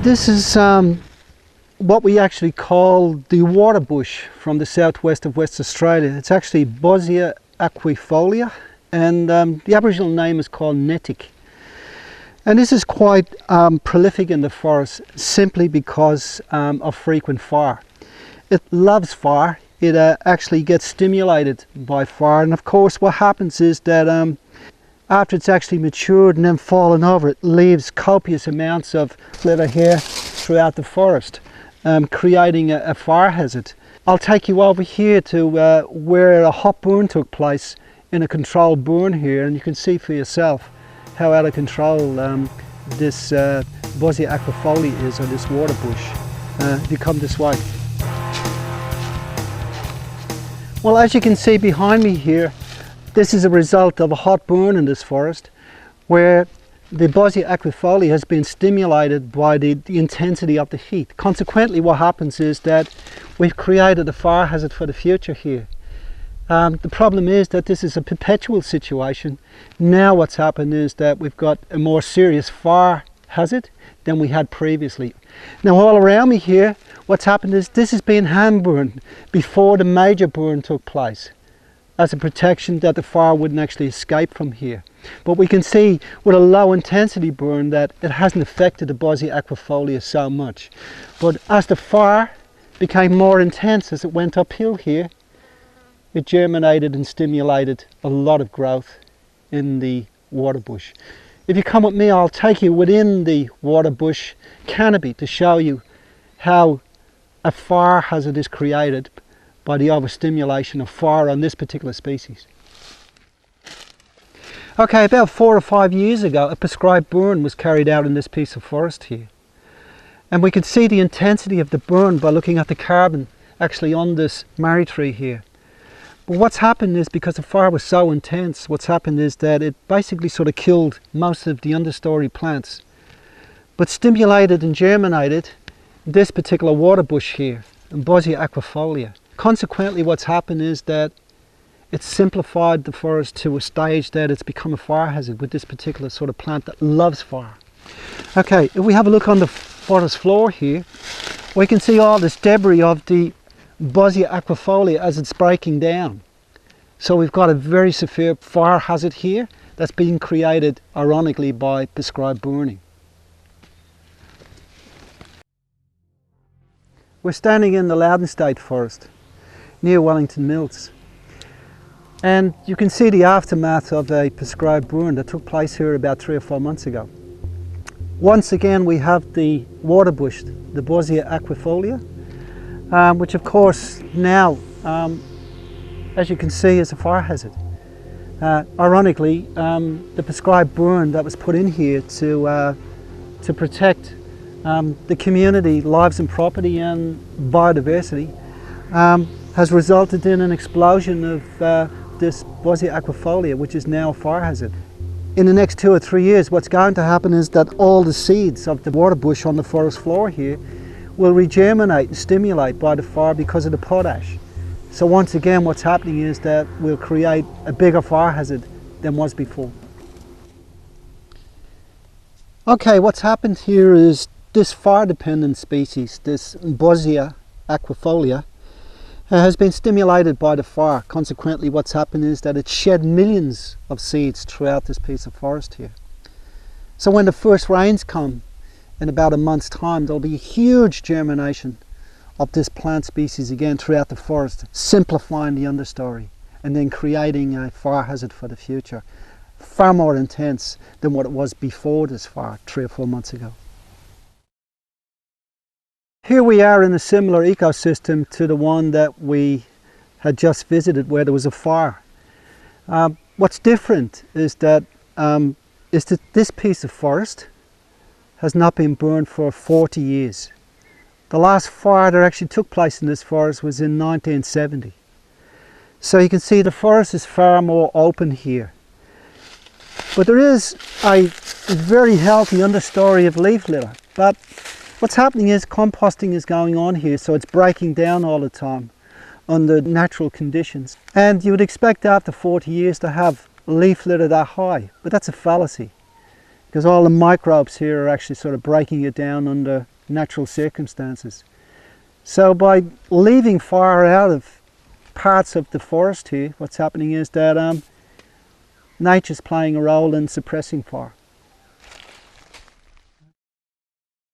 This is what we actually call the waterbush from the southwest of West Australia. It's actually Bosnia aquifolia, and the Aboriginal name is called netic. And this is quite prolific in the forest simply because of frequent fire. It loves fire. It actually gets stimulated by fire, and of course what happens is that after it's actually matured and then fallen over, it leaves copious amounts of litter here throughout the forest, creating a fire hazard. I'll take you over here to where a hot burn took place in a controlled burn here, and you can see for yourself how out of control this Bosnia aquifolia is, or this waterbush. If you come this way. Well, as you can see behind me here, this is a result of a hot burn in this forest where the Bosnia aquifolia has been stimulated by the intensity of the heat. Consequently, what happens is that we've created a fire hazard for the future here. The problem is that this is a perpetual situation. Now what's happened is that we've got a more serious fire hazard than we had previously. Now all around me here, what's happened is this has been hand burned before the major burn took place, as a protection that the fire wouldn't actually escape from here. But we can see with a low intensity burn that it hasn't affected the Bosnia aquifolia so much. But as the fire became more intense as it went uphill here, it germinated and stimulated a lot of growth in the waterbush. If you come with me, I'll take you within the waterbush canopy to show you how a fire hazard is created by the overstimulation of fire on this particular species. Okay, about 4 or 5 years ago, a prescribed burn was carried out in this piece of forest here. And we could see the intensity of the burn by looking at the carbon actually on this marri tree here. But what's happened is, because the fire was so intense, what's happened is that it basically sort of killed most of the understory plants, but stimulated and germinated this particular waterbush here, Bosnia aquifolia. Consequently, what's happened is that it's simplified the forest to a stage that it's become a fire hazard with this particular sort of plant that loves fire. Okay, if we have a look on the forest floor here, we can see all this debris of the Bosnia aquifolia as it's breaking down. So we've got a very severe fire hazard here that's being created, ironically, by prescribed burning. We're standing in the Loudon State Forest near Wellington Mills, and you can see the aftermath of a prescribed burn that took place here about 3 or 4 months ago. Once again, we have the waterbush, the Bosnia aquifolia, which of course now, as you can see, is a fire hazard. Ironically, the prescribed burn that was put in here to protect the community, lives and property and biodiversity, has resulted in an explosion of this Bosnia aquifolia, which is now a fire hazard. In the next 2 or 3 years, what's going to happen is that all the seeds of the waterbush on the forest floor here will regerminate and stimulate by the fire because of the potash. So once again, what's happening is that we'll create a bigger fire hazard than was before. Okay, what's happened here is this fire-dependent species, this Bosnia aquifolia, has been stimulated by the fire. Consequently, what's happened is that it's shed millions of seeds throughout this piece of forest here. So when the first rains come in about a month's time, there'll be a huge germination of this plant species again throughout the forest, simplifying the understory and then creating a fire hazard for the future, far more intense than what it was before this fire 3 or 4 months ago. Here we are in a similar ecosystem to the one that we had just visited, where there was a fire. What's different is that this piece of forest has not been burned for 40 years. The last fire that actually took place in this forest was in 1970. So you can see the forest is far more open here. But there is a very healthy understory of leaf litter. But what's happening is composting is going on here, so it's breaking down all the time under natural conditions. And you would expect after 40 years to have leaf litter that high, but that's a fallacy, because all the microbes here are actually sort of breaking it down under natural circumstances. So by leaving fire out of parts of the forest here, what's happening is that nature's playing a role in suppressing fire.